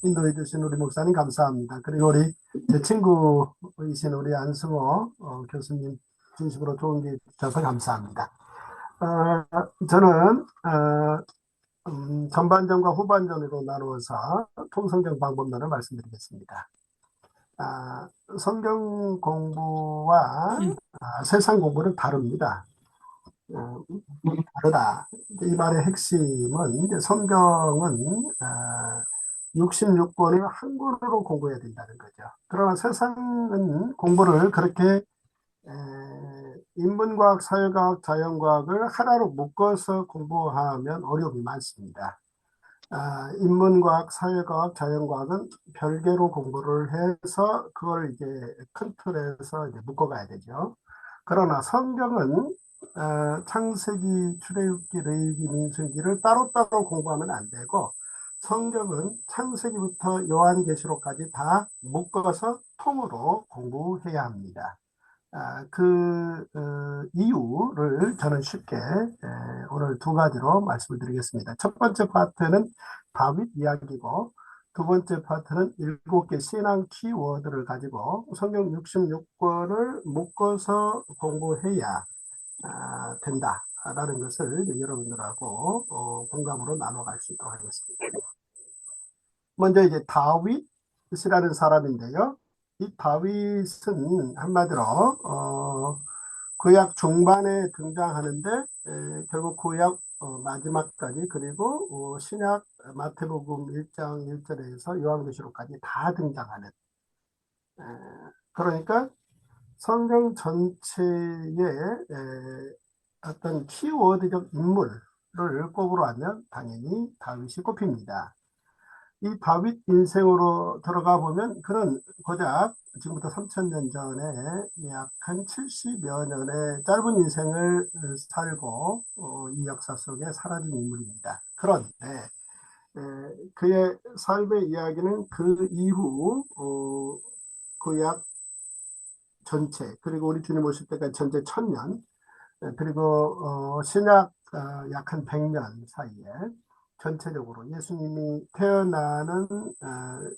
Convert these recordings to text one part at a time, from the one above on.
인도해 주신 우리 목사님 감사합니다. 그리고 우리 제 친구이신 우리 안승호 교수님 진심으로 좋은 기회 주셔서 감사합니다. 저는 전반전과 후반전으로 나누어서 통성경 방법론을 말씀드리겠습니다. 성경 공부와 세상 공부는 다릅니다. 다르다. 이 말의 핵심은 이제 성경은 66권을 한글로 공부해야 된다는 거죠. 그러나 세상은 공부를 그렇게 인문과학, 사회과학, 자연과학을 하나로 묶어서 공부하면 어려움이 많습니다. 인문과학, 사회과학, 자연과학은 별개로 공부를 해서 그걸 이제 큰 틀에서 이제 묶어가야 되죠. 그러나 성경은 창세기, 출애굽기, 레위기, 민수기를 따로따로 공부하면 안 되고 성경은 창세기부터 요한계시록까지 다 묶어서 통으로 공부해야 합니다. 이유를 저는 쉽게 오늘 두 가지로 말씀을 드리겠습니다. 첫 번째 파트는 다윗 이야기고 두 번째 파트는 7개 신앙 키워드를 가지고 성경 66권을 묶어서 공부해야 된다라는 것을 여러분들하고 공감으로 나눠갈 수 있도록 하겠습니다. 먼저 이제 다윗이라는 사람인데요. 이 다윗은 한마디로 구약 중반에 등장하는데 결국 구약 마지막까지 그리고 신약 마태복음 1장 1절에서 요한계시록까지 다 등장하는 그러니까 성경 전체의 어떤 키워드적 인물을 꼽으러 하면 당연히 다윗이 꼽힙니다. 이 다윗 인생으로 들어가 보면 그는 고작 지금부터 3000년 전에 약 한 70여 년의 짧은 인생을 살고 이 역사 속에 사라진 인물입니다. 그런데 그의 삶의 이야기는 그 이후 구약 전체 그리고 우리 주님 오실 때까지 전체 1000년 그리고 신약 약 한 100년 사이에 전체적으로 예수님이 태어나는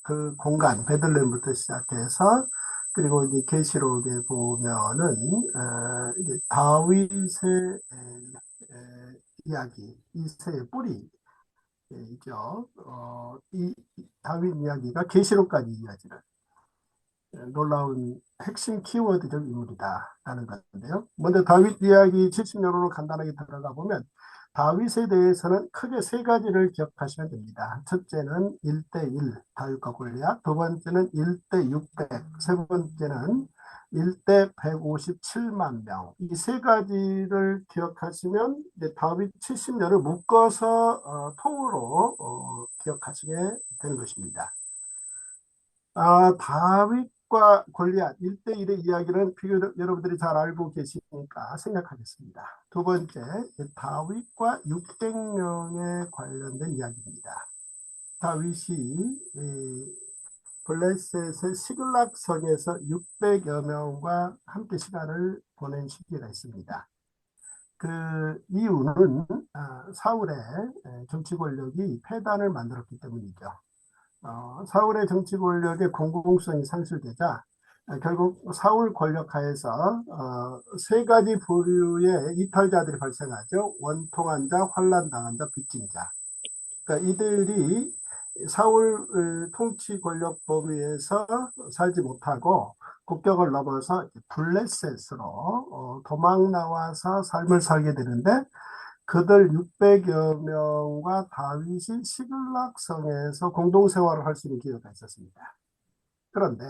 그 공간 베들레헴부터 시작해서 그리고 이제 계시록에 보면은 이제 다윗의 이야기, 이세의 뿌리죠. 이 다윗 이야기가 계시록까지 이어지는 놀라운 핵심 키워드적 인물이다라는 건데요. 먼저 다윗 이야기 70년으로 간단하게 들어가 보면 다윗에 대해서는 크게 세 가지를 기억하시면 됩니다. 첫째는 1대1 다윗과 골리앗, 두 번째는 1대 600, 세 번째는 1대 157만 명. 이 세 가지를 기억하시면 이제 다윗 70년을 묶어서 통으로 기억하시게 되는 것입니다. 다윗과 골리앗 1대1의 이야기는 비교적 여러분들이 잘 알고 계시니까 생략하겠습니다. 두 번째, 다윗과 600명에 관련된 이야기입니다. 다윗이 블레셋의 시글락성에서 600여 명과 함께 시간을 보낸 시기가 있습니다. 그 이유는 사울의 정치 권력이 패단을 만들었기 때문이죠. 사울의 정치 권력의 공공성이 상실되자 결국 사울 권력 하에서 세 가지 부류의 이탈자들이 발생하죠. 원통한 자, 환난당한 자, 빚진 자. 그러니까 이들이 사울 통치 권력 범위에서 살지 못하고 국경을 넘어서 블레셋으로 도망 나와서 삶을 살게 되는데 그들 600여 명과 다윗이 시글락성에서 공동생활을 할 수 있는 기회가 있었습니다. 그런데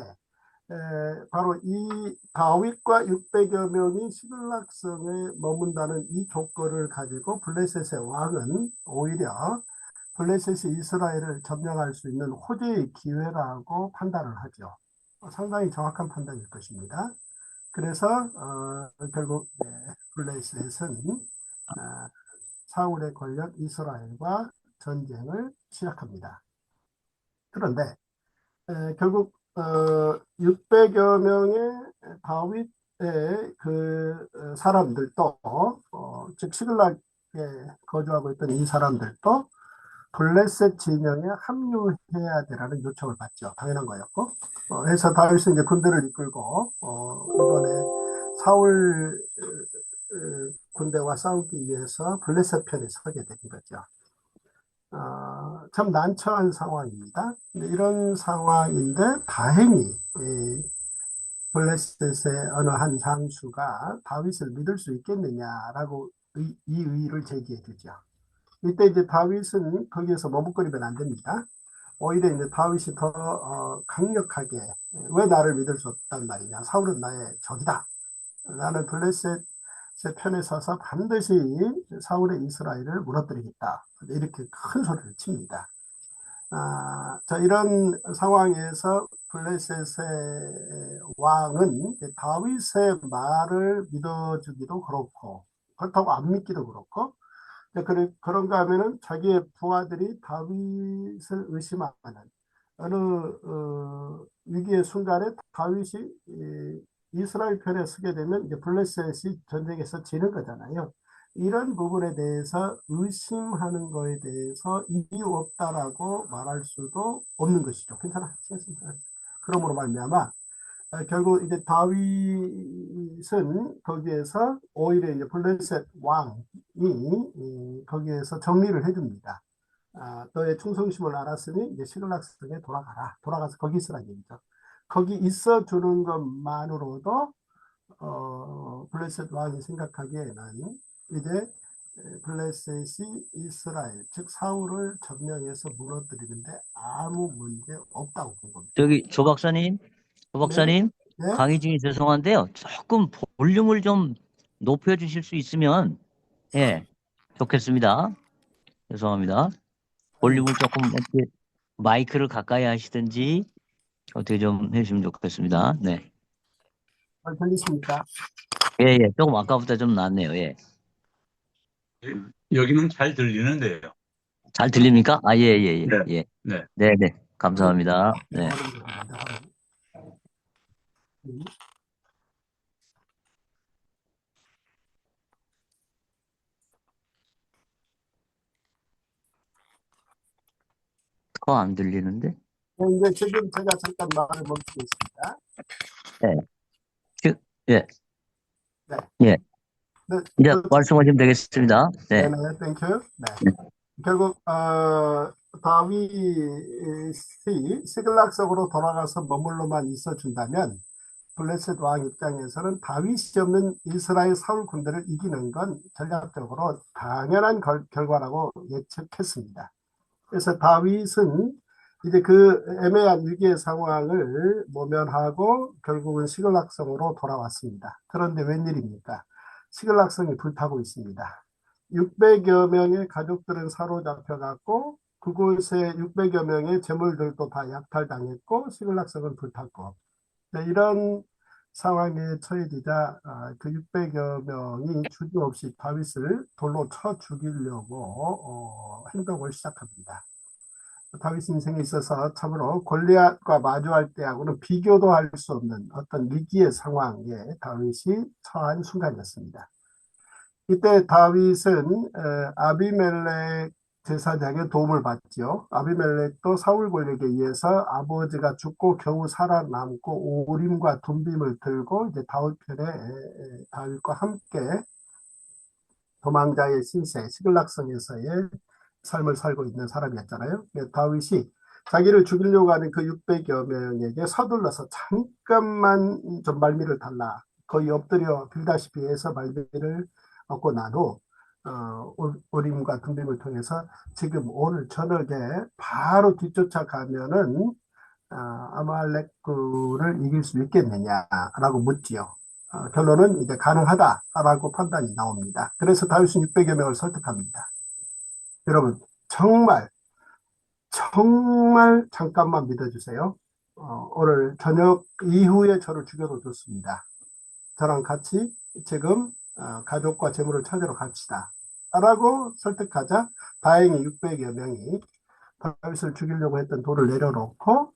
바로 이 다윗과 600여 명이 시글락성에 머문다는 이 조건을 가지고 블레셋의 왕은 오히려 블레셋이 이스라엘을 점령할 수 있는 호재의 기회라고 판단을 하죠. 상당히 정확한 판단일 것입니다. 그래서 결국 블레셋은 사울의 권력 이스라엘과 전쟁을 시작합니다. 그런데 결국 600여 명의 다윗의 그 사람들도 즉 시글락에 거주하고 있던 이 사람들도 블레셋 진영에 합류해야 되라는 요청을 받죠. 당연한 거였고. 해서 다윗은 이제 군대를 이끌고, 이번에 사울 군대와 싸우기 위해서 블레셋 편에 서게 된 거죠. 참 난처한 상황입니다. 이런 상황인데 다행히 블레셋의 어느 한 장수가 다윗을 믿을 수 있겠느냐라고 이 의의를 제기해 주죠. 이때 이제 다윗은 거기에서 머뭇거리면 안 됩니다. 오히려 이제 다윗이 더 강력하게 왜 나를 믿을 수 없단 말이냐. 사울은 나의 적이다. 나는 블레셋의 편에 서서 반드시 사울의 이스라엘을 무너뜨리겠다. 이렇게 큰 소리를 칩니다. 자, 이런 상황에서 블레셋의 왕은 다윗의 말을 믿어주기도 그렇고 그렇다고 안 믿기도 그렇고 그런가 하면은 자기의 부하들이 다윗을 의심하는 어느 위기의 순간에 다윗이 이스라엘 편에 서게 되면 이제 블레셋이 전쟁에서 지는 거잖아요. 이런 부분에 대해서 의심하는 거에 대해서 이유 없다라고 말할 수도 없는 것이죠. 괜찮아. 그러므로 말미암아 결국 이제 다윗은 거기에서 오히려 이제 블레셋 왕이 거기에서 정리를 해줍니다. 너의 충성심을 알았으니 이제 시글락성에 돌아가라. 돌아가서 거기 있으라는 얘기죠. 거기 있어 주는 것만으로도 블레셋 왕이 생각하기에는 이제 블레셋이 이스라엘 즉 사울을 점령해서 무너뜨리는데 아무 문제 없다고 본 겁니다. 저기 조 박사님, 네? 강의 중에 죄송한데요. 조금 볼륨을 좀 높여주실 수 있으면 좋겠습니다. 죄송합니다. 볼륨을 조금 이렇게 마이크를 가까이 하시든지 어떻게 좀 해주시면 좋겠습니다. 네. 잘 들리십니까? 조금 아까보다 좀 낫네요. 여기는 잘 들리는데요. 잘 들립니까? 네. 네. 감사합니다. 네. 더 안 들리는데? 이제 지금 제가 잠깐 말을 멈추겠습니다. 네. 이제 말씀하시면 되겠습니다. 네. 땡큐. 네. 결국 다윗이 시글락석으로 돌아가서 머물러만 있어준다면 블레셋 왕 입장에서는 다윗이 없는 이스라엘 사울 군대를 이기는 건 전략적으로 당연한 결과라고 예측했습니다. 그래서 다윗은 이제 그 애매한 위기의 상황을 모면하고 결국은 시글락성으로 돌아왔습니다. 그런데 웬일입니까? 시글락성이 불타고 있습니다. 600여 명의 가족들은 사로잡혀갔고 그곳에 600여 명의 재물들도 다 약탈당했고 시글락성은 불탔고 이런 상황에 처해지자 그 600여 명이 주저없이 다윗을 돌로 쳐 죽이려고 행동을 시작합니다. 다윗 인생에 있어서 참으로 골리앗과 마주할 때하고는 비교도 할 수 없는 어떤 위기의 상황에 다윗이 처한 순간이었습니다. 이때 다윗은 아비멜렉 제사장의 도움을 받죠. 아비멜렉도 사울 권력에 의해서 아버지가 죽고 겨우 살아남고 오림과 둠빔을 들고 이제 다윗 편에 다윗과 함께 도망자의 신세 시글락성에서의 삶을 살고 있는 사람이었잖아요. 다윗이 자기를 죽이려고 하는 그 600여 명에게 서둘러서 잠깐만 좀 말미를 달라 거의 엎드려 빌다시피 해서 말미를 얻고 난 후 우림과 둠빔을 통해서 지금 오늘 저녁에 바로 뒤쫓아가면은 아말렉을 이길 수 있겠느냐라고 묻지요. 결론은 이제 가능하다라고 판단이 나옵니다. 그래서 다윗은 600여 명을 설득합니다. 여러분 정말 잠깐만 믿어주세요. 오늘 저녁 이후에 저를 죽여도 좋습니다. 저랑 같이 지금 가족과 재물을 찾으러 갑시다. 라고 설득하자 다행히 600여 명이 다윗을 죽이려고 했던 돌을 내려놓고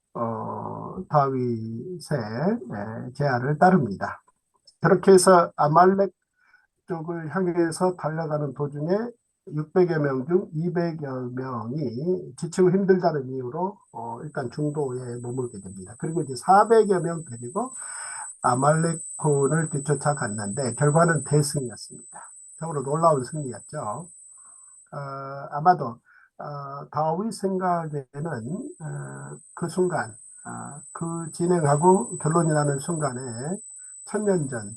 다윗의 제안을 따릅니다. 그렇게 해서 아말렉 쪽을 향해서 달려가는 도중에 600여 명 중 200여 명이 지치고 힘들다는 이유로 일단 중도에 머물게 됩니다. 그리고 이제 400여 명 데리고 아말렉군을 뒤쫓아 갔는데 결과는 대승이었습니다. 참으로 놀라운 승리였죠. 아마도 다윗 생각에는 그 순간, 그 진행하고 결론이 나는 순간에 1000년 전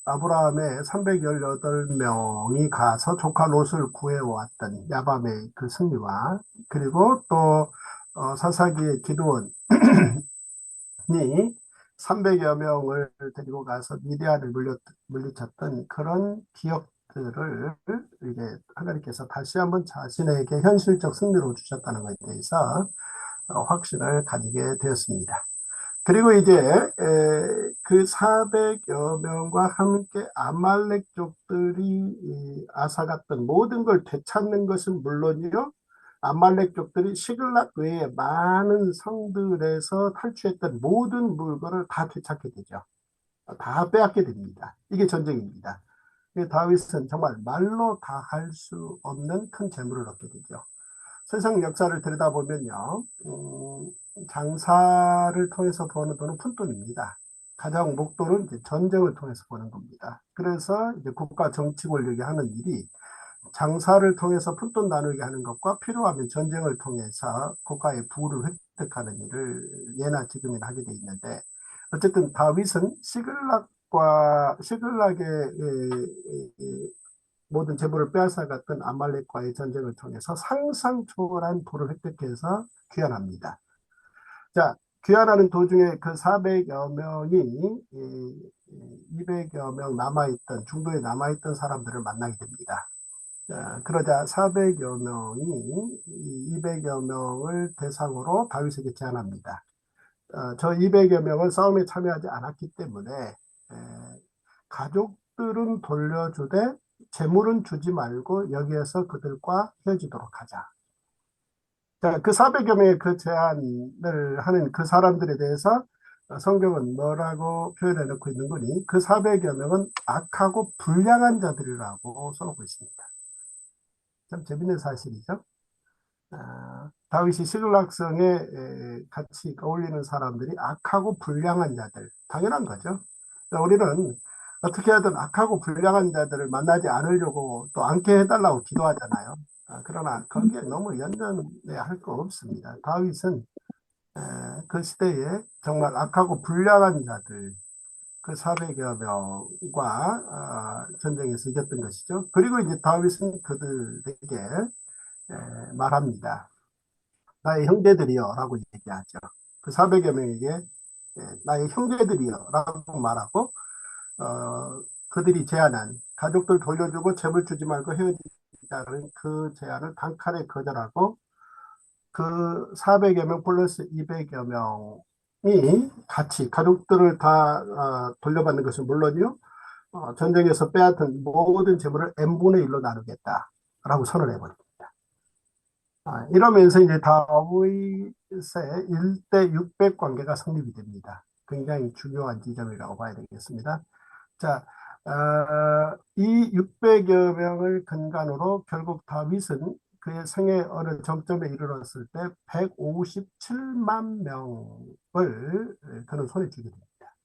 아브라함의 318명이 가서 조카 롯을 구해왔던 야밤의 그 승리와 그리고 또 사사기의 기드온이 300여 명을 데리고 가서 미디안을 물리쳤던 그런 기억들을 이제 하나님께서 다시 한번 자신에게 현실적 승리로 주셨다는 것에 대해서 확신을 가지게 되었습니다. 그리고 이제 그 400여 명과 함께 아말렉족들이 앗아갔던 모든 걸 되찾는 것은 물론이요, 아말렉족들이 시글락 외에 많은 성들에서 탈취했던 모든 물건을 다 되찾게 되죠. 다 빼앗게 됩니다. 이게 전쟁입니다. 다윗은 정말 말로 다 할 수 없는 큰 재물을 얻게 되죠. 세상 역사를 들여다보면요, 장사를 통해서 버는 돈은 푼돈입니다. 가장 목돈은 이제 전쟁을 통해서 버는 겁니다. 그래서 이제 국가 정치 권력이 하는 일이 장사를 통해서 푼돈 나누게 하는 것과 필요하면 전쟁을 통해서 국가의 부를 획득하는 일을 예나 지금이나 하게 돼 있는데, 어쨌든 다윗은 시글락의 모든 재물을 빼앗아갔던 아말렉과의 전쟁을 통해서 상상 초월한 부를 획득해서 귀환합니다. 자, 귀환하는 도중에 그 400여 명이 200여 명 남아있던, 중도에 남아있던 사람들을 만나게 됩니다. 자, 그러자 400여 명이 200여 명을 대상으로 다윗에게 제안합니다. 저 200여 명은 싸움에 참여하지 않았기 때문에 가족들은 돌려주되 재물은 주지 말고 여기에서 그들과 헤어지도록 하자. 자, 그 400여 명의 그 제안을 하는 그 사람들에 대해서 성경은 뭐라고 표현해 놓고 있는 거니? 그 400여 명은 악하고 불량한 자들이라고 써놓고 있습니다. 참 재밌는 사실이죠. 다윗이 시글락성에 같이 어울리는 사람들이 악하고 불량한 자들, 당연한 거죠. 우리는 어떻게 하든 악하고 불량한 자들을 만나지 않으려고 또 않게 해달라고 기도하잖아요. 그러나 거기에 너무 연연해할 거 없습니다. 다윗은 그 시대에 정말 악하고 불량한 자들, 그 400여 명과 전쟁에서 이겼던 것이죠. 그리고 이제 다윗은 그들에게 말합니다. 나의 형제들이여 라고 얘기하죠. 그 400여 명에게 나의 형제들이여 라고 말하고 그들이 제안한 가족들 돌려주고 재물 주지 말고 헤어지자는 그 제안을 단칼에 거절하고 그 400여 명 플러스 200여 명이 같이 가족들을 다 돌려받는 것은 물론이요, 전쟁에서 빼앗은 모든 재물을 n분의 1로 나누겠다라고 선언해버립니다. 이러면서 이제 다윗의 1대 600 관계가 성립이 됩니다. 굉장히 중요한 지점이라고 봐야 되겠습니다. 자, 이 600여 명을 근간으로 결국 다윗은 그의 생애 어느 정점에 이르렀을 때 157만 명을 그는 손에 쥐게 됩니다.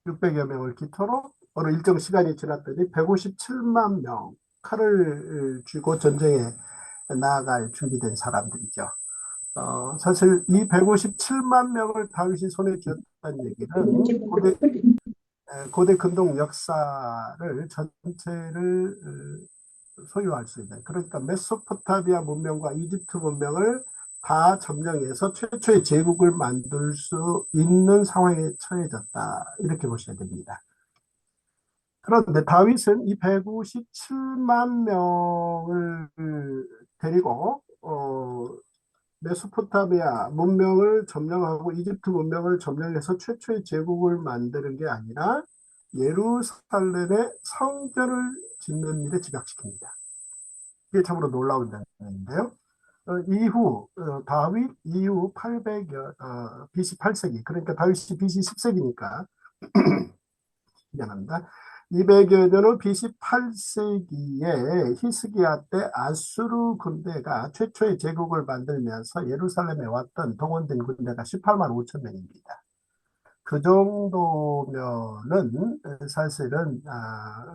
600여 명을 기초로 어느 일정 시간이 지났더니 157만 명, 칼을 쥐고 전쟁에 나아갈 준비된 사람들이죠. 사실 이 157만 명을 다윗이 손에 쥐었다는 얘기는 고대 근동 역사를 전체를 소유할 수 있는, 그러니까 메소포타미아 문명과 이집트 문명을 다 점령해서 최초의 제국을 만들 수 있는 상황에 처해졌다, 이렇게 보셔야 됩니다. 그런데 다윗은 이 157만 명을 데리고 메소포타미아 문명을 점령하고 이집트 문명을 점령해서 최초의 제국을 만드는 게 아니라 예루살렘에 성전을 짓는 일에 집약시킵니다. 이게 참으로 놀라운 장면인데요. 이후 다윗 이후 800 BC 8세기, 그러니까 다윗이 BC 10세기니까 미안합니다. 200여 년 후 BC 8세기에 히스기야 때 아수르 군대가 최초의 제국을 만들면서 예루살렘에 왔던 동원된 군대가 18만 5천 명입니다. 그 정도면은 사실은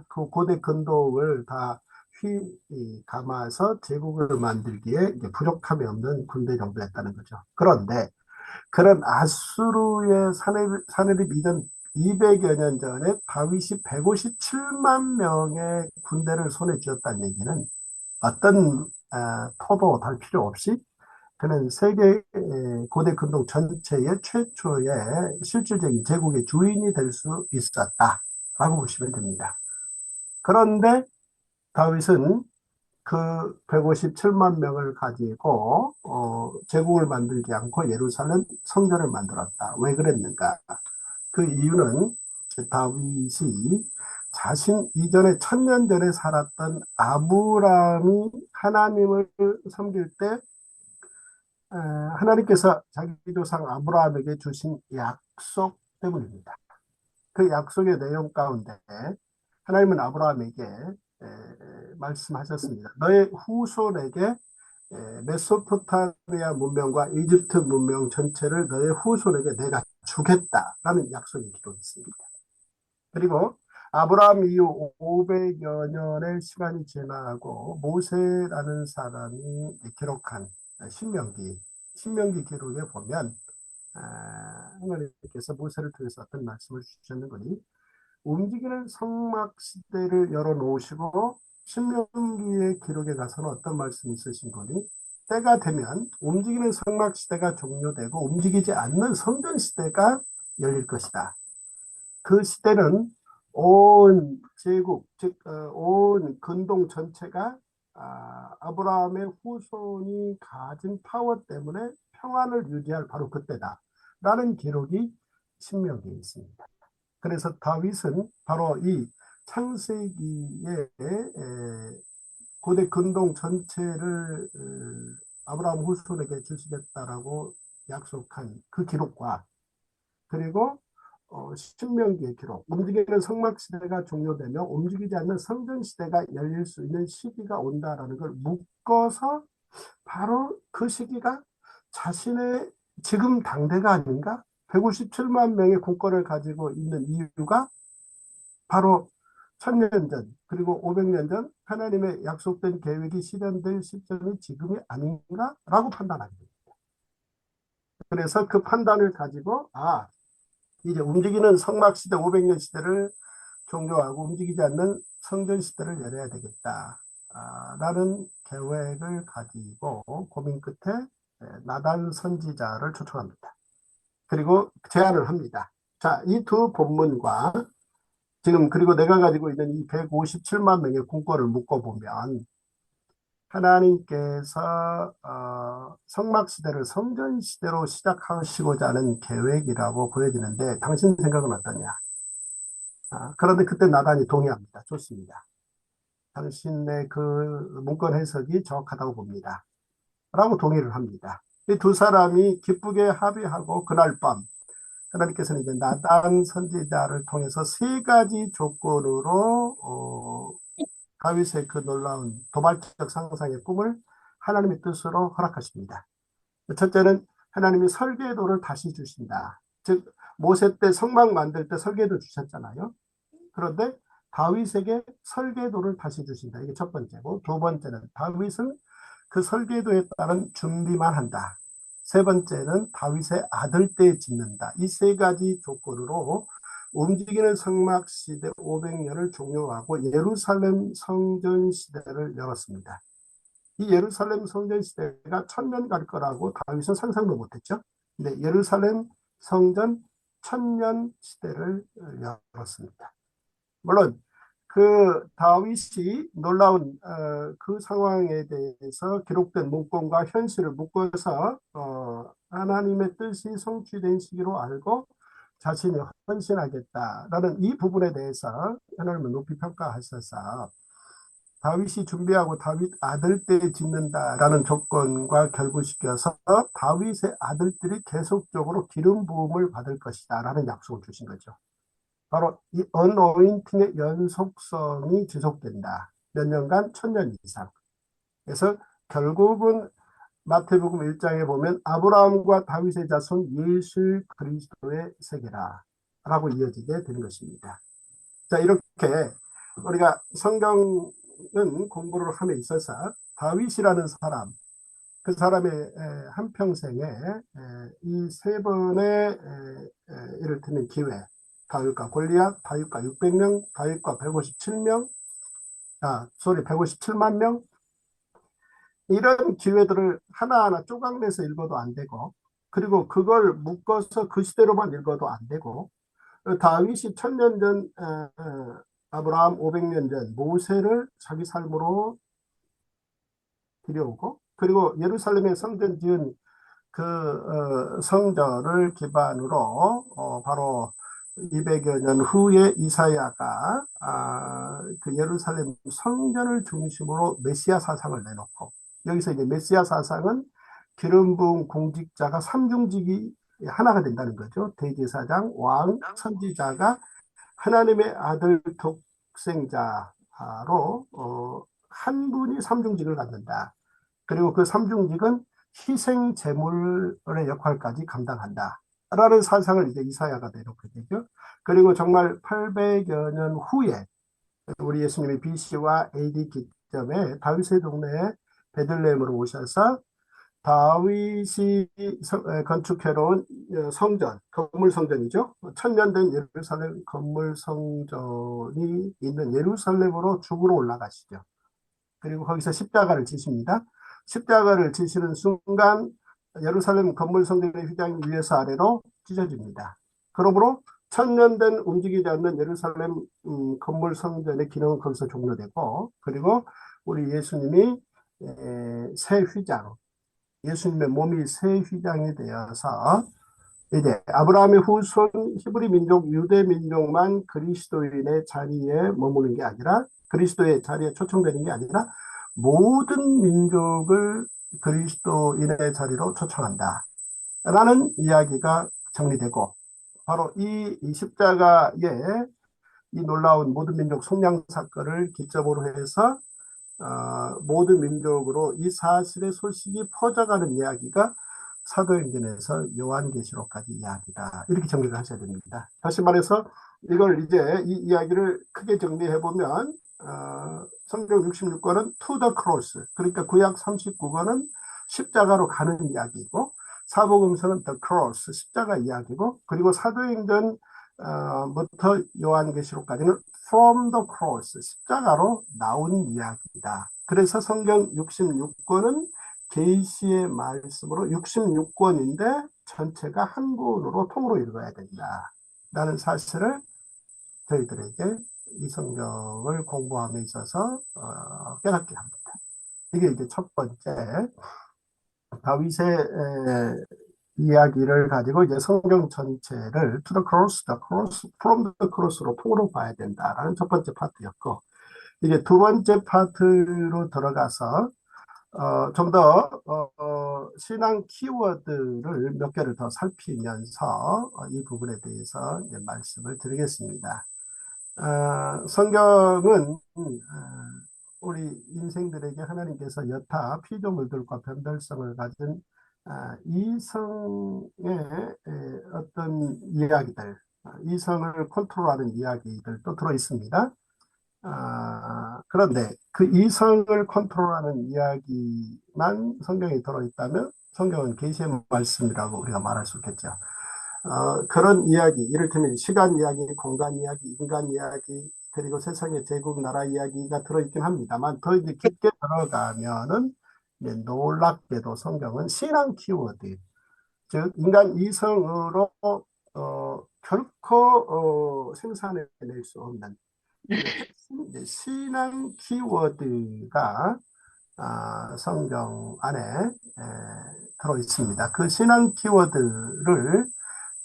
그 고대 근동을 다 감아서 제국을 만들기에 이제 부족함이 없는 군대 정도였다는 거죠. 그런데 그런 아수르의 사내립 이전 200여 년 전에 다윗이 157만 명의 군대를 손에 쥐었다는 얘기는 어떤 토도 달 필요 없이 그는 세계 고대 근동 전체의 최초의 실질적인 제국의 주인이 될 수 있었다라고 보시면 됩니다. 그런데 다윗은 그 157만 명을 가지고 제국을 만들지 않고 예루살렘 성전을 만들었다. 왜 그랬는가? 그 이유는 다윗이 자신 이전에 1000년 전에 살았던 아브라함이 하나님을 섬길 때 하나님께서 자기 조상 아브라함에게 주신 약속 때문입니다. 그 약속의 내용 가운데 하나님은 아브라함에게 말씀하셨습니다. 너의 후손에게 메소포타미아 문명과 이집트 문명 전체를 너의 후손에게 내가 주겠다라는 약속이 기록이 있습니다. 그리고 아브라함 이후 500여 년의 시간이 지나고 모세라는 사람이 기록한 신명기 기록에 보면 하나님께서 모세를 통해서 어떤 말씀을 주셨는거니 움직이는 성막 시대를 열어놓으시고 신명기의 기록에 가서는 어떤 말씀이 있으신 거니 때가 되면 움직이는 성막 시대가 종료되고 움직이지 않는 성전 시대가 열릴 것이다. 그 시대는 온 제국, 즉 온 근동 전체가 아브라함의 후손이 가진 파워 때문에 평안을 유지할 바로 그때다 라는 기록이 신명기에 있습니다. 그래서 다윗은 바로 이 창세기에 고대 근동 전체를 아브라함 후손에게 주시겠다라고 약속한 그 기록과 그리고 신명기의 기록, 움직이는 성막 시대가 종료되며 움직이지 않는 성전 시대가 열릴 수 있는 시기가 온다라는 걸 묶어서 바로 그 시기가 자신의 지금 당대가 아닌가? 157만 명의 군권을 가지고 있는 이유가 바로 1000년 전 그리고 500년 전 하나님의 약속된 계획이 실현될 시점이 지금이 아닌가라고 판단하게 됩니다. 그래서 그 판단을 가지고 이제 움직이는 성막 시대 500년 시대를 종료하고 움직이지 않는 성전 시대를 열어야 되겠다 라는 계획을 가지고 고민 끝에 나단 선지자를 초청합니다. 그리고 제안을 합니다. 자, 이 두 본문과 지금 그리고 내가 가지고 있는 이 157만 명의 군권을 묶어보면 하나님께서 성막 시대를 성전 시대로 시작하시고자 하는 계획이라고 보여지는데 당신 생각은 어떠냐? 그런데 그때 나단이 동의합니다. 좋습니다. 당신의 그 문건 해석이 정확하다고 봅니다. 라고 동의를 합니다. 이 두 사람이 기쁘게 합의하고 그날 밤 하나님께서는 이제 나단 선지자를 통해서 세 가지 조건으로 다윗의 그 놀라운 도발적 상상의 꿈을 하나님의 뜻으로 허락하십니다. 첫째는 하나님이 설계도를 다시 주신다. 즉 모세 때 성막 만들 때 설계도 주셨잖아요. 그런데 다윗에게 설계도를 다시 주신다. 이게 첫 번째고 두 번째는 다윗은 그 설계도에 따른 준비만 한다. 세 번째는 다윗의 아들 때 짓는다. 이 세 가지 조건으로 움직이는 성막 시대 500년을 종료하고 예루살렘 성전 시대를 열었습니다. 이 예루살렘 성전 시대가 1000년 갈 거라고 다윗은 상상도 못했죠. 근데 예루살렘 성전 1000년 시대를 열었습니다. 물론 그 다윗이 놀라운 그 상황에 대해서 기록된 문건과 현실을 묶어서 하나님의 뜻이 성취된 시기로 알고 자신이 헌신하겠다라는 이 부분에 대해서 하나님은 높이 평가하셔서 다윗이 준비하고 다윗 아들 때 짓는다라는 조건과 결부시켜서 다윗의 아들들이 계속적으로 기름 부음을 받을 것이다라는 약속을 주신 거죠. 바로 이 언어인팅의 연속성이 지속된다. 몇 년간 1000년 이상. 그래서 결국은 마태복음 1장에 보면 아브라함과 다윗의 자손 예수 그리스도의 세계라 라고 이어지게 된 것입니다. 자, 이렇게 우리가 성경은 공부를 함에 있어서 다윗이라는 사람, 그 사람의 한평생에 이 세 번의 이를테면 기회, 다윗과 골리앗, 다윗과 600명, 다윗과 157명, 157만 명, 이런 기회들을 하나하나 쪼각내서 읽어도 안 되고, 그리고 그걸 묶어서 그 시대로만 읽어도 안 되고, 다윗이 1000년 전, 아브라함 500년 전 모세를 자기 삶으로 들여오고, 그리고 예루살렘에 성전 지은 그 성전을 기반으로 바로 200여 년 후에 이사야가 그 예루살렘 성전을 중심으로 메시아 사상을 내놓고, 여기서 이제 메시아 사상은 기름 부은 공직자가 삼중직이 하나가 된다는 거죠. 대제사장, 왕, 선지자가 하나님의 아들 독생자로 한 분이 삼중직을 갖는다. 그리고 그 삼중직은 희생 제물의 역할까지 감당한다. 라는 사상을 이제 이사야가 내놓게 되죠. 그리고 정말 800여 년 후에 우리 예수님이 BC와 AD 기점에 다윗의 동네에 베들레헴으로 오셔서 다윗이 건축해놓은 성전, 건물 성전이죠. 1000년 된 예루살렘 건물 성전이 있는 예루살렘으로 죽으러 올라가시죠. 그리고 거기서 십자가를 지십니다. 십자가를 지시는 순간 예루살렘 건물 성전의 휘장이 위에서 아래로 찢어집니다. 그러므로 1000년 된 움직이지 않는 예루살렘 건물 성전의 기능은 거기서 종료되고, 그리고 우리 예수님이 새 휘장, 예수님의 몸이 새 휘장이 되어서 이제 아브라함의 후손 히브리 민족, 유대 민족만 그리스도인의 자리에 머무는 게 아니라, 그리스도의 자리에 초청되는 게 아니라 모든 민족을 그리스도인의 자리로 초청한다 라는 이야기가 정리되고, 바로 이 십자가의 이 놀라운 모든 민족 속량 사건을 기점으로 해서 모든 민족으로 이 사실의 소식이 퍼져가는 이야기가 사도행전에서 요한계시록까지 이야기다. 이렇게 정리를 하셔야 됩니다. 다시 말해서 이걸 이제 이 이야기를 크게 정리해 보면 성경 66권은 to the cross, 그러니까 구약 39권은 십자가로 가는 이야기이고, 사복음서는 the cross, 십자가 이야기고, 그리고 사도행전 부터 요한계시록까지는 from the cross, 십자가로 나온 이야기다. 그래서 성경 66권은 계시의 말씀으로 66권인데 전체가 한 권으로 통으로 읽어야 된다 라는 사실을 저희들에게 이 성경을 공부함에 있어서 깨닫게 합니다. 이게 이제 첫 번째 다윗의 이야기를 가지고 이제 성경 전체를 to the cross, from the cross로 통으로 봐야 된다라는 첫 번째 파트였고, 이제 두 번째 파트로 들어가서 좀 더 신앙 키워드를 몇 개를 더 살피면서 이 부분에 대해서 이제 말씀을 드리겠습니다. 성경은 우리 인생들에게 하나님께서 여타 피조물들과 변별성을 가진 이성의 어떤 이야기들, 이성을 컨트롤하는 이야기들도 들어 있습니다. 그런데 그 이성을 컨트롤하는 이야기만 성경에 들어있다면 성경은 계시의 말씀이라고 우리가 말할 수 있겠죠. 그런 이야기, 이를테면 시간 이야기, 공간 이야기, 인간 이야기, 그리고 세상의 제국, 나라 이야기가 들어있긴 합니다만, 더 이제 깊게 들어가면은 놀랍게도 성경은 신앙 키워드, 즉 인간 이성으로 결코 생산해낼 수 없는 신앙 키워드가 성경 안에 들어 있습니다. 그 신앙 키워드를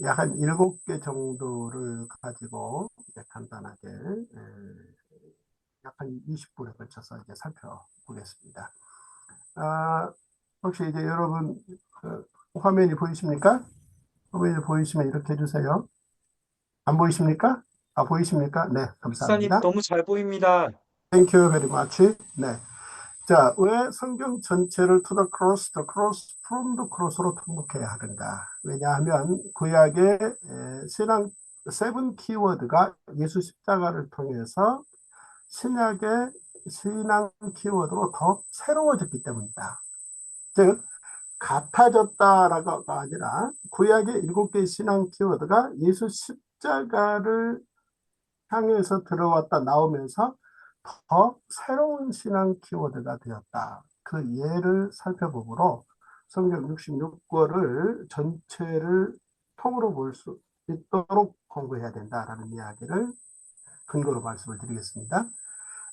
약 한 7개 정도를 가지고 이제 간단하게 약 한 20분에 걸쳐서 이제 살펴보겠습니다. 혹시 이제 여러분 화면이 보이십니까? 화면이 보이시면 이렇게 해주세요. 안 보이십니까? 보이십니까? 네, 목사님 감사합니다. 너무 잘 보입니다. Thank you very much. 네. 자, 왜 성경 전체를 to the cross, from the cross로 통독해야 하는가? 왜냐하면 구약의 신앙 세븐 키워드가 예수 십자가를 통해서 신약의 신앙 키워드로 더 새로워졌기 때문이다. 즉, 같아졌다라고가 아니라 구약의 7개의 신앙 키워드가 예수 십자가를 향해서 들어왔다 나오면서 더 새로운 신앙 키워드가 되었다. 그 예를 살펴보므로 성경 66권을 전체를 통으로 볼 수 있도록 공부해야 된다라는 이야기를 근거로 말씀을 드리겠습니다.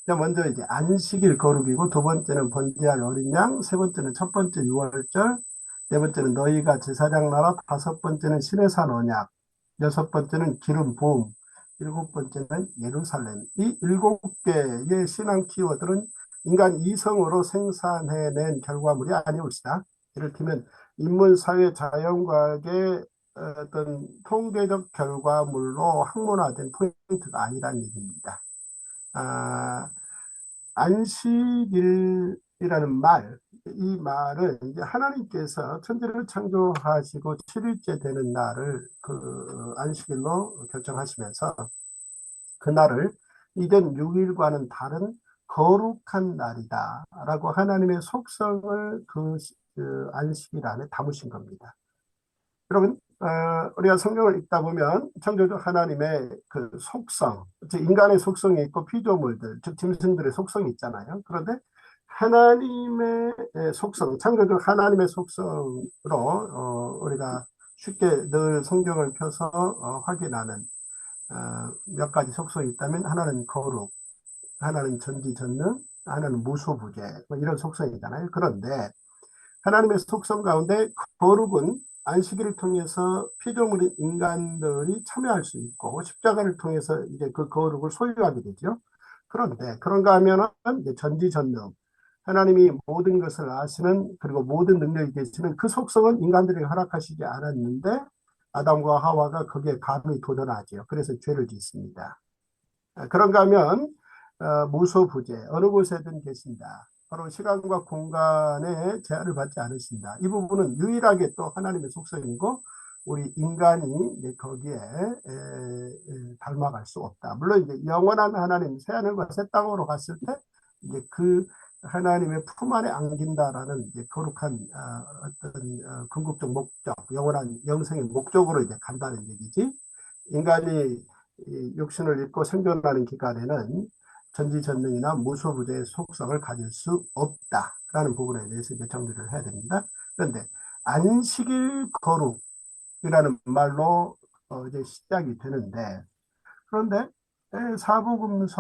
자, 먼저 이제 안식일 거룩이고, 두 번째는 번제할 어린 양, 세 번째는 첫 번째 유월절, 네 번째는 너희가 제사장 나라, 다섯 번째는 신의 산 언약, 여섯 번째는 기름 부음, 일곱 번째는 예루살렘. 이 7개의 신앙 키워드는 인간 이성으로 생산해낸 결과물이 아니올시다. 예를 들면 인문사회 자연과학의 어떤 통계적 결과물로 학문화된 포인트가 아니라는 얘기입니다. 안식일이라는 말, 이 말은 이제 하나님께서 천지를 창조하시고 7일째 되는 날을 그 안식일로 결정하시면서 그날을 이전 6일과는 다른 거룩한 날이다라고 하나님의 속성을 그 안식일 안에 담으신 겁니다. 여러분, 우리가 성경을 읽다 보면 창조주 하나님의 그 속성, 즉 인간의 속성이 있고 피조물들, 즉 짐승들의 속성이 있잖아요. 그런데 하나님의 속성, 창조주 하나님의 속성으로 우리가 쉽게 늘 성경을 펴서 확인하는 몇 가지 속성이 있다면, 하나는 거룩, 하나는 전지전능, 하나는 무소부재, 뭐 이런 속성이잖아요. 그런데 하나님의 속성 가운데 거룩은 안식일을 통해서 피조물인 인간들이 참여할 수 있고, 십자가를 통해서 이제 그 거룩을 소유하게 되죠. 그런데 그런가 하면은 이제 전지전능, 하나님이 모든 것을 아시는, 그리고 모든 능력이 계시는 그 속성은 인간들에게 허락하시지 않았는데 아담과 하와가 거기에 감히 도전하죠. 그래서 죄를 짓습니다. 그런가 하면 무소부재, 어느 곳에든 계신다. 바로 시간과 공간에 제한을 받지 않으신다. 이 부분은 유일하게 또 하나님의 속성이고, 우리 인간이 이제 거기에 닮아갈 수 없다. 물론 이제 영원한 하나님, 새하늘과 새 땅으로 갔을 때 이제 그 하나님의 품 안에 안긴다라는 이제 거룩한 어떤 궁극적 목적, 영원한 영생의 목적으로 이제 간다는 얘기지. 인간이 육신을 입고 생존하는 기간에는 전지전능이나 무소부재의 속성을 가질 수 없다라는 부분에 대해서 이제 정리를 해야 됩니다. 그런데 안식일 거룩이라는 말로 이제 시작이 되는데, 그런데 사복음서에서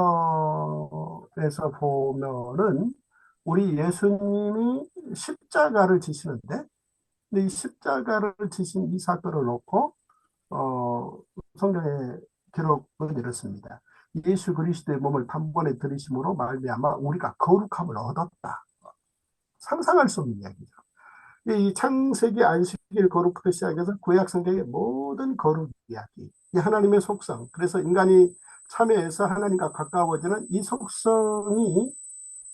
보면은 우리 예수님이 십자가를 지시는데, 근데 이 십자가를 지신 이 사건을 놓고 성경에 기록은 이렇습니다. 예수 그리스도의 몸을 단번에 들이심으로 말미암아 우리가 거룩함을 얻었다. 상상할 수 없는 이야기죠. 이 창세기 안식일 거룩부터 시작해서 구약 성경의 모든 거룩 이야기, 이 하나님의 속성, 그래서 인간이 참여해서 하나님과 가까워지는 이 속성이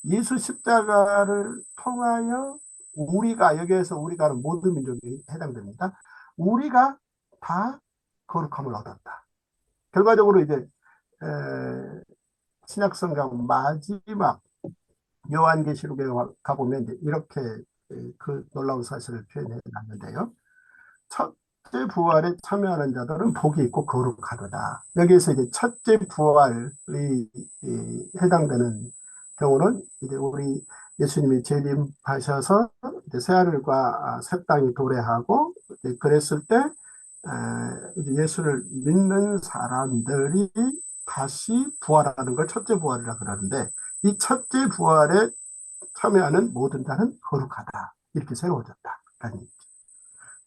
예수 십자가를 통하여 우리가, 여기에서 우리가는 모든 민족이 해당됩니다. 우리가 다 거룩함을 얻었다. 결과적으로 이제 신약성경 마지막 요한계시록에 가보면 이제 이렇게 그 놀라운 사실을 표현해 놨는데요. 첫째 부활에 참여하는 자들은 복이 있고 거룩하도다. 여기에서 이제 첫째 부활이 해당되는 경우는 이제 우리 예수님이 재림하셔서 이제 새하늘과 새 땅이 도래하고, 그랬을 때 이제 예수를 믿는 사람들이 다시 부활하는 걸 첫째 부활이라 그러는데, 이 첫째 부활에 참여하는 모든 자는 거룩하다. 이렇게 세워졌다라는 얘기죠.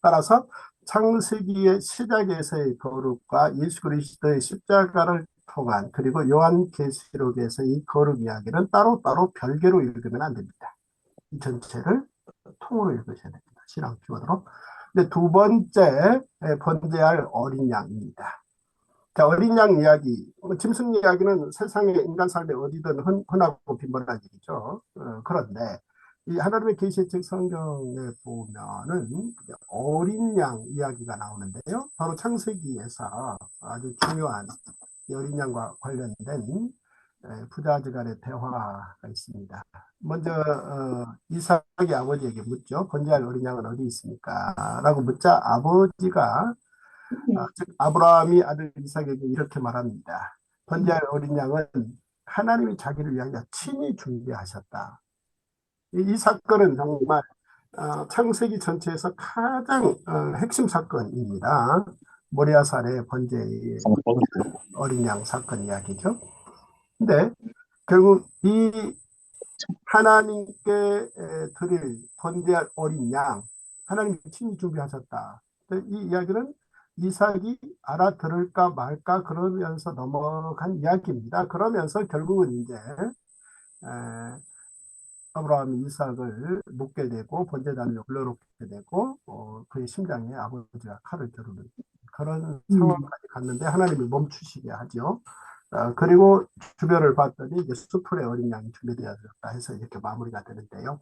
따라서 창세기의 시작에서의 거룩과 예수 그리스도의 십자가를 통한, 그리고 요한계시록에서 이 거룩 이야기는 따로따로 별개로 읽으면 안 됩니다. 이 전체를 통으로 읽으셔야 됩니다. 신앙 키워드로. 두 번째 번제할 어린 양입니다. 자, 어린 양 이야기, 짐승 이야기는 세상의 인간 삶에 어디든 흔하고 빈번한 일이죠. 그런데 이 하나님의 계시책 성경에 보면은 어린 양 이야기가 나오는데요. 바로 창세기에서 아주 중요한 이 어린 양과 관련된 부자지간의 대화가 있습니다. 먼저 이삭이 아버지에게 묻죠. 번제할 어린 양은 어디 있습니까? 라고 묻자 아버지가 즉 아브라함이 아들 이삭에게 이렇게 말합니다. 번제할 어린 양은 하나님이 자기를 위하여 친히 준비하셨다. 이 사건은 정말 창세기 전체에서 가장 핵심 사건입니다. 모리아산의 번제의 어린 양 사건 이야기죠. 근데 결국 이 하나님께 드릴 번제할 어린 양, 하나님이 친히 준비하셨다. 이 이야기는 이삭이 알아들을까 말까 그러면서 넘어간 이야기입니다. 그러면서 결국은 이제 아브라함이 이삭을 묻게 되고 번제단을 올려놓게 되고 그의 심장에 아버지가 칼을 겨루는 그런 상황까지 갔는데 하나님이 멈추시게 하죠. 그리고 주변을 봤더니 이제 수풀의 어린 양이 준비되었다 해서 이렇게 마무리가 되는데요.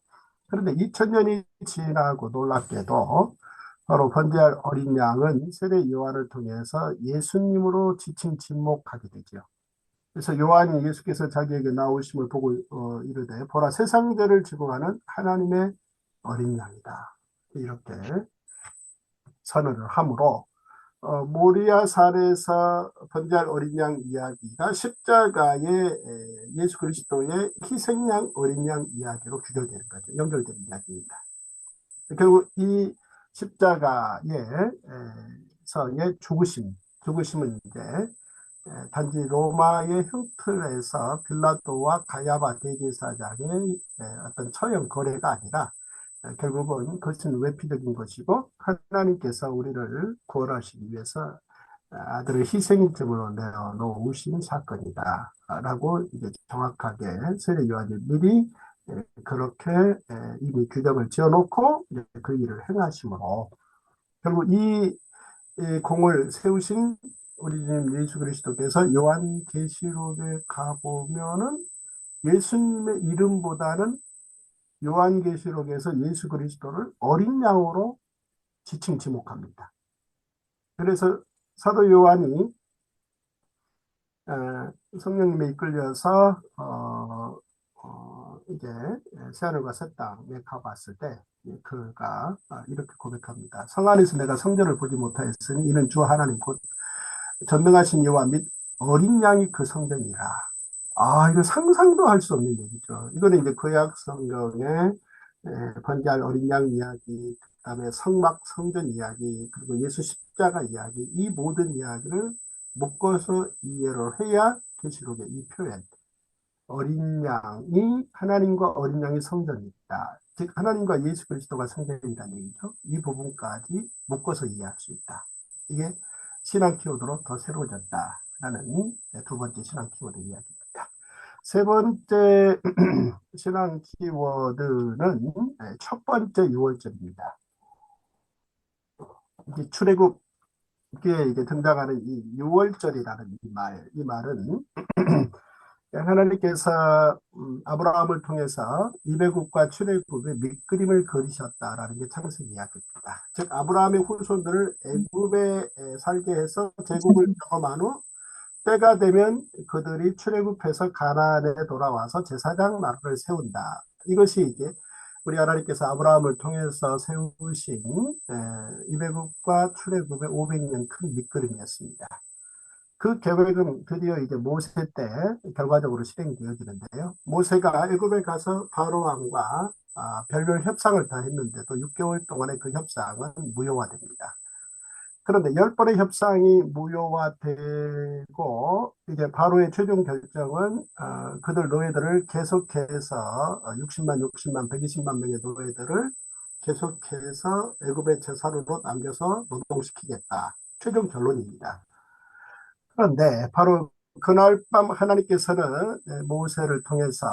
그런데 2000년이 지나고 놀랍게도 바로 번제할 어린 양은 세례 요한을 통해서 예수님으로 지칭 진목하게 되죠. 그래서 요한이 예수께서 자기에게 나오심을 보고 이르되 보라 세상 죄를 지고 가는 하나님의 어린 양이다. 이렇게 선언을 하므로 모리아산에서 번제할 어린 양 이야기가 십자가의 예수 그리스도의 희생양 어린 양 이야기로 귀결되는 거죠. 연결되는 이야기입니다. 결국 이 십자가에서의 죽으심은 이제 단지 로마의 흉틀에서 빌라도와 가야바 대제사장의 어떤 처형 거래가 아니라 결국은 그것은 외피적인 것이고 하나님께서 우리를 구원하시기 위해서 아들을 희생제물로 내어놓으신 사건이다 라고 이제 정확하게 세례 요한이 미리 그렇게 이미 규정을 지어놓고 그 일을 행하심으로 결국 이 공을 세우신 우리 주님 예수 그리스도께서 요한계시록에 가보면은 예수님의 이름보다는 요한계시록에서 예수 그리스도를 어린 양으로 지칭 지목합니다. 그래서 사도 요한이 성령님에 이끌려서 이제 새하늘과 새 땅에 가봤을 때 그가 이렇게 고백합니다. 성 안에서 내가 성전을 보지 못하였으니 이는 주 하나님 곧 전능하신 여호와 및 어린 양이 그 성전이라. 이거 상상도 할 수 없는 얘기죠. 이거는 이제 구약 성경에 번제할 어린 양 이야기, 그다음에 성막 성전 이야기, 그리고 예수 십자가 이야기, 이 모든 이야기를 묶어서 이해를 해야 계시록의 이 표현, 어린 양이 하나님과 어린 양이 성전이다. 즉 하나님과 예수 그리스도가 성전이라는 얘기죠. 이 부분까지 묶어서 이해할 수 있다. 이게 신앙 키워드로 더 새로워졌다라는 두 번째 신앙 키워드 이야기입니다. 세 번째 신앙 키워드는 첫 번째 유월절입니다. 출애굽기에 이제 등장하는 이 유월절이라는 이 말은 하나님께서 아브라함을 통해서 이배국과 출애굽의 밑그림을 그리셨다라는 게 창세기 이야기입니다. 즉 아브라함의 후손들을 애굽에 살게 해서 제국을 경험한 후 때가 되면 그들이 출애굽해서 가나안에 돌아와서 제사장 나라를 세운다. 이것이 이제 우리 하나님께서 아브라함을 통해서 세우신 이배국과 출애굽의 500년 큰 밑그림이었습니다. 그 계획은 드디어 이제 모세 때 결과적으로 실행되어지는데요. 모세가 애굽에 가서 바로 왕과 별별 협상을 다 했는데도 6개월 동안의 그 협상은 무효화됩니다. 그런데 10번의 협상이 무효화되고 이제 바로의 최종 결정은 그들 노예들을 계속해서 60만, 120만 명의 노예들을 계속해서 애굽의 제사로로 남겨서 노동시키겠다. 최종 결론입니다. 그런데 바로 그날 밤 하나님께서는 모세를 통해서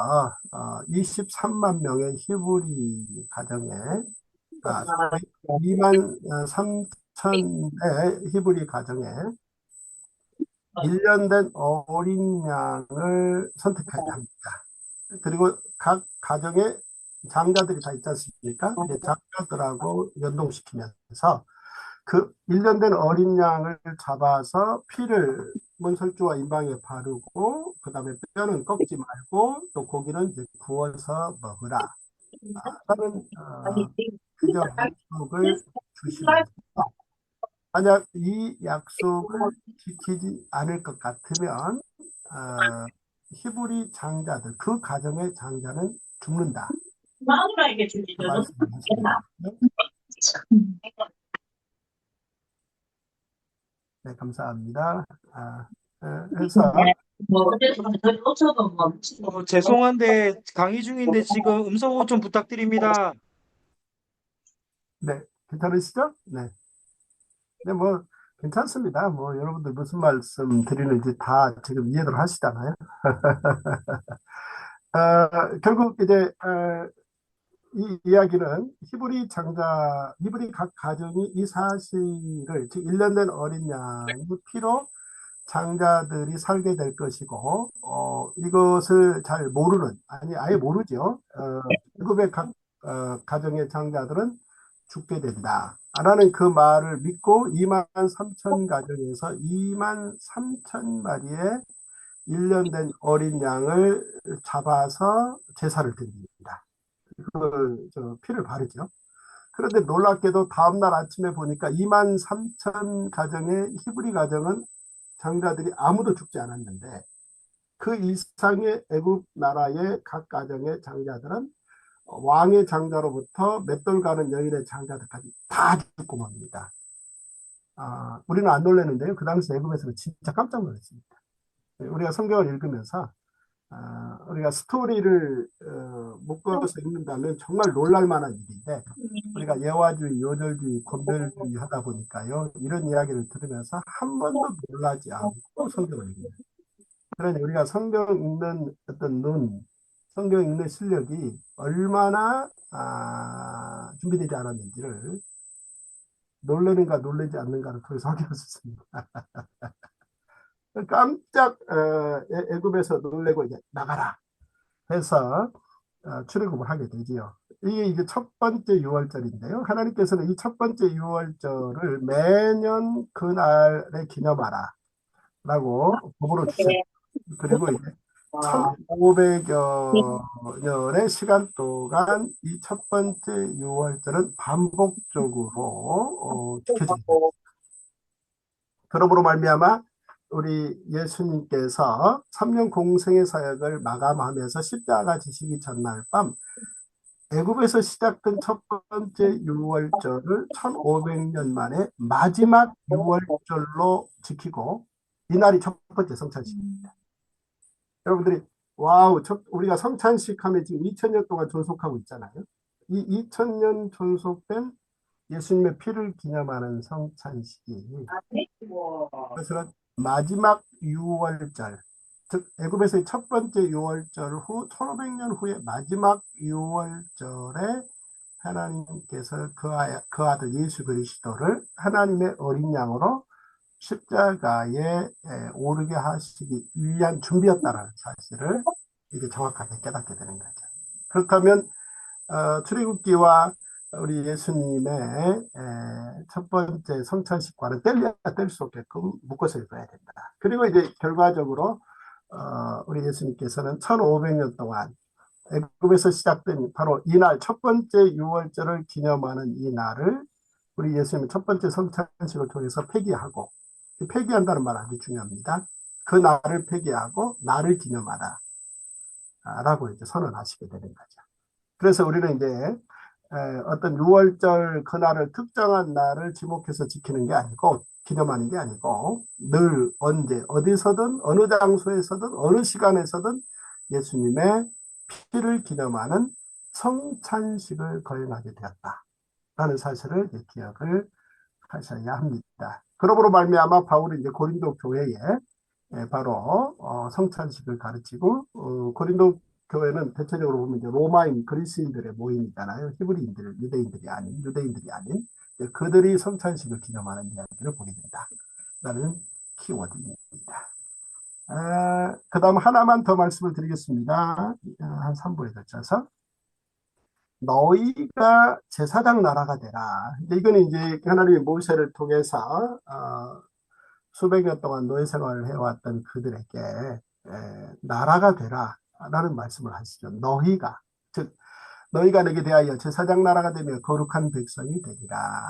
23만 명의 히브리 가정에 2만 3천의 히브리 가정에 1년 된 어린 양을 선택하게 합니다. 그리고 각 가정에 장자들이 다 있지 않습니까? 이제 장자들하고 연동시키면서 그 1년 된 어린 양을 잡아서 피를 문설주와 임방에 바르고 그다음에 뼈는 꺾지 말고 또 고기는 이제 구워서 먹으라 라는 그저 약속을 주시면서 만약 이 약속을 지키지 않을 것 같으면 히브리 장자들 그 가정의 장자는 죽는다 그 말씀을 하십니다. 네, 감사합니다. 해서 죄송한데 강의 중인데 지금 음성 좀 부탁드립니다. 네, 괜찮으시죠? 네. 네, 뭐 괜찮습니다. 뭐 여러분들 무슨 말씀 드리는지 다 지금 이해를 하시잖아요. 결국 이제 이 이야기는 히브리 각 가정이 이 사실을, 즉 1년 된 어린 양의 피로 장자들이 살게 될 것이고, 이것을 잘 모르는, 아니, 아예 모르죠. 일곱의 각 가정의 장자들은 죽게 된다. 라는 그 말을 믿고 2만 3천 가정에서 2만 3천 마리의 1년 된 어린 양을 잡아서 제사를 드립니다. 그 피를 바르죠. 그런데 놀랍게도 다음날 아침에 보니까 2만 3천 가정의 히브리 가정은 장자들이 아무도 죽지 않았는데 그 이상의 애굽 나라의 각 가정의 장자들은 왕의 장자로부터 맷돌 가는 여인의 장자들까지 다 죽고 맙니다. 우리는 안 놀랐는데요. 그 당시 애굽에서는 진짜 깜짝 놀랐습니다. 우리가 성경을 읽으면서 우리가 스토리를 묶어서 읽는다면 정말 놀랄 만한 일인데 우리가 예화주의, 요절주의, 권별주의 하다 보니까요. 이런 이야기를 들으면서 한 번도 놀라지 않고 성경을 읽는. 그러니 우리가 성경 읽는 어떤 성경 읽는 실력이 얼마나 준비되지 않았는지를 놀라는가 놀라지 않는가를 통해서 확인할 수 있습니다. 깜짝 애굽에서 놀래고 이제 나가라 해서 출애굽을 하게 되지요. 이게 첫 번째 유월절인데요. 하나님께서는 이 첫 번째 유월절을 매년 그날에 기념하라 라고 법으로 주셨어요. 그리고 이제 1500여 년의 시간 동안 이 첫 번째 유월절은 반복적으로 지켜집니다. 그러므로 말미암아 우리 예수님께서 3년 공생의 사역을 마감하면서 십자가 지시기 전날 밤 애굽에서 시작된 첫 번째 유월절을 1500년 만에 마지막 유월절로 지키고 이날이 첫 번째 성찬식입니다. 여러분들이 와우, 우리가 성찬식 하면 지금 2000년 동안 존속하고 있잖아요. 이 2000년 존속된 예수님의 피를 기념하는 성찬식이 그래서 마지막 유월절, 즉 애굽에서의 첫 번째 유월절 후 1500년 후에 마지막 유월절에 하나님께서 그 아들 예수 그리스도를 하나님의 어린 양으로 십자가에 오르게 하시기 위한 준비였다는 사실을 이제 정확하게 깨닫게 되는 거죠. 그렇다면 출애굽기와 우리 예수님의 첫 번째 성찬식과는 뗄래야 뗄 수 없게끔 묶어서 읽어야 된다. 그리고 이제 결과적으로 우리 예수님께서는 1500년 동안 애굽에서 시작된 바로 이날 첫 번째 유월절을 기념하는 이 날을 우리 예수님의 첫 번째 성찬식을 통해서 폐기하고 폐기한다는 말 아주 중요합니다. 그 날을 폐기하고 날을 기념하라 라고 이제 선언하시게 되는 거죠. 그래서 우리는 이제 어떤 6월절 그날을 특정한 날을 지목해서 지키는 게 아니고 기념하는 게 아니고 늘 언제 어디서든 어느 장소에서든 어느 시간에서든 예수님의 피를 기념하는 성찬식을 거행하게 되었다라는 사실을 기억을 하셔야 합니다. 그러므로 말미암아 바울이 이제 고린도 교회에 바로 성찬식을 가르치고 고린도 교회는 대체적으로 보면 이제 로마인 그리스인들의 모임이잖아요. 히브리인들, 유대인들이 아닌 그들이 성찬식을 기념하는 이야기를 보게 된다라는 키워드입니다. 그 다음 하나만 더 말씀을 드리겠습니다. 한 3부에 걸쳐서. 너희가 제사장 나라가 되라. 이거는 이제 하나님이 모세를 통해서 수백 년 동안 노예 생활을 해왔던 그들에게 나라가 되라 라는 말씀을 하시죠. 너희가, 즉 너희가 내게 대하여 제사장 나라가 되며 거룩한 백성이 되리라.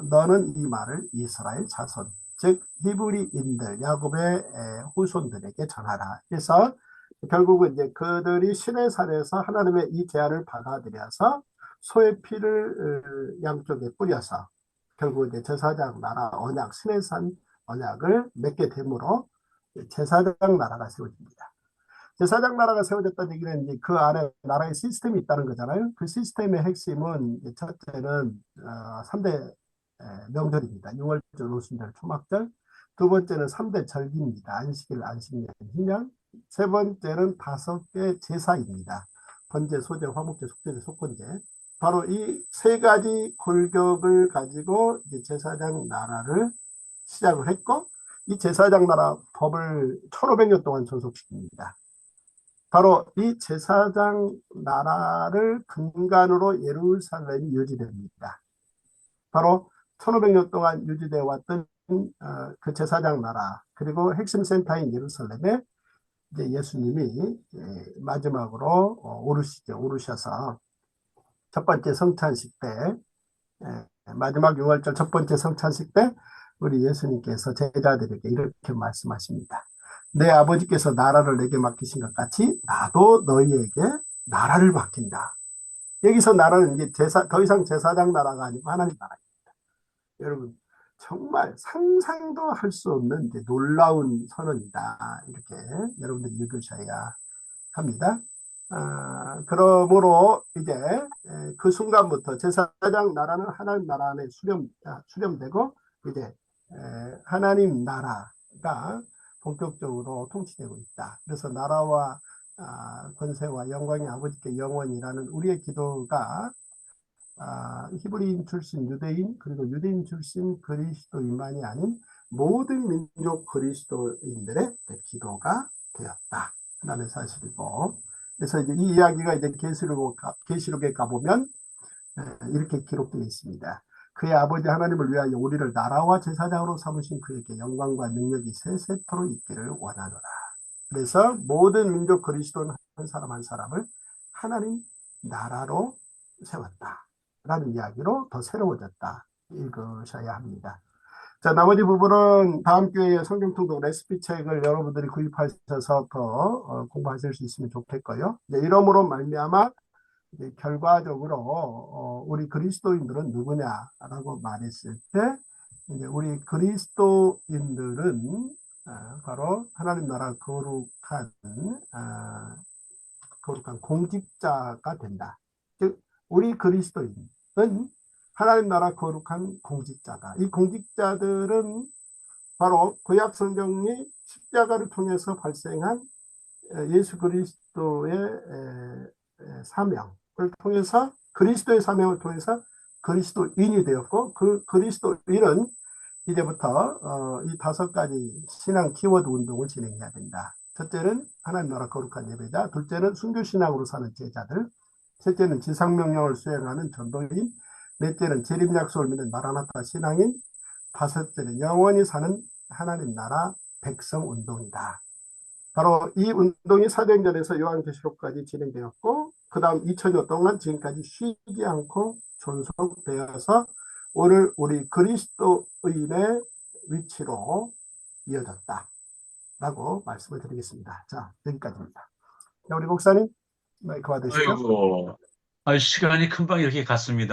너는 이 말을 이스라엘 자손, 즉 히브리인들, 야곱의 후손들에게 전하라. 그래서 결국은 이제 그들이 시내산에서 하나님의 이 제안을 받아들여서 소의 피를 양쪽에 뿌려서 결국 이제 제사장 나라 언약, 시내산 언약을 맺게 되므로 제사장 나라가 세워집니다. 제사장 나라가 세워졌다는 얘기는 이제 그 안에 나라의 시스템이 있다는 거잖아요. 그 시스템의 핵심은 첫째는 3대 명절입니다. 유월절, 오순절, 초막절. 두 번째는 3대 절기입니다. 안식일, 안식년, 희년. 세 번째는 5개 제사입니다. 번제, 소제, 화목제, 속제제, 속건제. 바로 이 세 가지 골격을 가지고 이제 제사장 나라를 시작을 했고, 이 제사장 나라 법을 1500년 동안 존속시킵니다. 바로 이 제사장 나라를 근간으로 예루살렘이 유지됩니다. 바로 1500년 동안 유지되어 왔던 그 제사장 나라, 그리고 핵심 센터인 예루살렘에 이제 예수님이 마지막으로 오르셔서 첫 번째 성찬식 때, 마지막 유월절 첫 번째 성찬식 때 우리 예수님께서 제자들에게 이렇게 말씀하십니다. 내 아버지께서 나라를 내게 맡기신 것 같이 나도 너희에게 나라를 맡긴다. 여기서 나라는 이제 더 이상 제사장 나라가 아니고 하나님 나라입니다. 여러분, 정말 상상도 할 수 없는 이제 놀라운 선언이다. 이렇게 여러분들이 읽으셔야 합니다. 그러므로 이제 그 순간부터 제사장 나라는 하나님 나라 안에 수렴되고 이제 하나님 나라가 본격적으로 통치되고 있다. 그래서 나라와 권세와 영광이 아버지께 영원이라는 우리의 기도가 히브리인 출신 유대인, 그리고 유대인 출신 그리스도인만이 아닌 모든 민족 그리스도인들의 기도가 되었다라는 사실이고, 그래서 이제 이 이야기가 이제 계시록에 가보면 이렇게 기록되어 있습니다. 그의 아버지 하나님을 위하여 우리를 나라와 제사장으로 삼으신 그에게 영광과 능력이 세세토록 있기를 원하노라. 그래서 모든 민족 그리스도는 한 사람 한 사람을 하나님 나라로 세웠다 라는 이야기로 더 새로워졌다 읽으셔야 합니다. 자, 나머지 부분은 다음 기회에 성경통독 레시피 책을 여러분들이 구입하셔서 더 공부하실 수 있으면 좋겠고요. 이러므로 말미암아 결과적으로 우리 그리스도인들은 누구냐라고 말했을 때 이제 우리 그리스도인들은 바로 하나님 나라 거룩한 공직자가 된다. 즉 우리 그리스도인은 하나님 나라 거룩한 공직자다. 이 공직자들은 바로 구약 성경이 십자가를 통해서 발생한 예수 그리스도의 사명을 통해서, 그리스도의 사명을 통해서 그리스도인이 되었고, 그 그리스도인은 이제부터 이 5가지 신앙 키워드 운동을 진행해야 된다. 첫째는 하나님 나라 거룩한 예배자, 둘째는 순교신앙으로 사는 제자들, 셋째는 지상명령을 수행하는 전도인, 넷째는 재림약속을 믿는 마라나타 신앙인, 다섯째는 영원히 사는 하나님 나라 백성 운동이다. 바로 이 운동이 사도행전에서 요한계시록까지 진행되었고, 그 다음 2000여 동안 지금까지 쉬지 않고 존속되어서 오늘 우리 그리스도인의 위치로 이어졌다 라고 말씀을 드리겠습니다. 자, 여기까지입니다. 자, 우리 목사님 마이크 받으시죠. 아이고, 시간이 금방 이렇게 갔습니다.